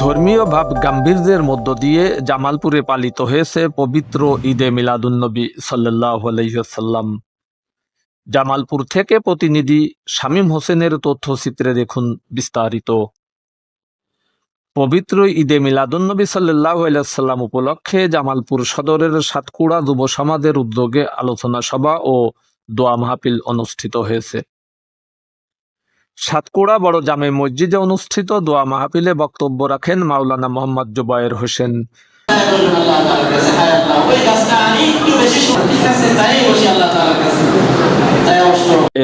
ধর্মীয় ভাব গাম্ভীর্যের মধ্য দিয়ে জামালপুরে পালিত হয়েছে পবিত্র ঈদে মিলাদুন্নবী সাল্লাল্লাহু আলাইহি ওয়াসাল্লাম। জামালপুর থেকে প্রতিনিধি শামীম হোসেনের তথ্যচিত্রে দেখুন বিস্তারিত। পবিত্র ঈদে মিলাদুন্নবী সাল্লাল্লাহু আলাইহি ওয়াসাল্লাম উপলক্ষে জামালপুর সদরের সাতকুড়া যুব সমাজের উদ্যোগে আলোচনা সভা ও দোয়া মাহফিল অনুষ্ঠিত হয়েছে। সাতকুড়া বড় জামে মসজিদে অনুষ্ঠিত দোয়া মাহফিলে বক্তব্য রাখেন মাওলানা মোহাম্মদ জুবায়ের হোসেন।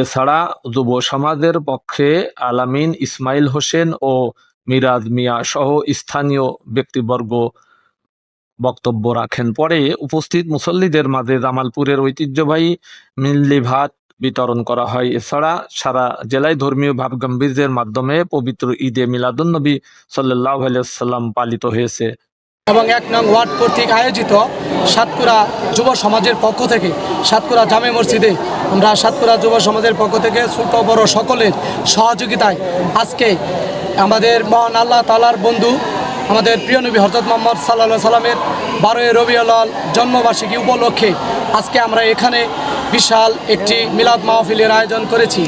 এছাড়া যুব সমাজের পক্ষে আলামিন ইসমাইল হোসেন ও মিরাজ মিয়া সহ স্থানীয় ব্যক্তিবর্গ বক্তব্য রাখেন। পরে উপস্থিত মুসল্লিদের মাঝে জামালপুরের ঐতিহ্যবাহী মিল্লি ভাত বিতরণ করা হয়। এছাড়া সারা জেলায় ধর্মীয় ভাব গাম্ভীর্যের মাধ্যমে পবিত্র ঈদে মিলাদুন্নবী সাল্লাল্লাহু আলাইহি ওয়াসাল্লাম পালিত হয়েছে। এবং ১ নং ওয়ার্ড কর্তৃক আয়োজিত সাতকুড়া যুব সমাজের পক্ষ থেকে সাতকুড়া জামে মসজিদে আমরা সাতকুড়া যুব সমাজের পক্ষ থেকে ছোট বড় সকলের সহযোগিতায় আজকে আমাদের মহান আল্লাহ তাআলার বন্ধু আমাদের প্রিয় নবী হযরত মুহাম্মদ সাল্লাল্লাহু আলাইহি সাল্লামের ১২ই রবিউল আউয়াল জন্মবার্ষিকী উপলক্ষে আজকে আমরা এখানে বিশাল একটি মিলাদ মাহফিলের আয়োজন করেছি।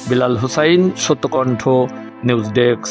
Bilal Hussain, Satyakantha news desk.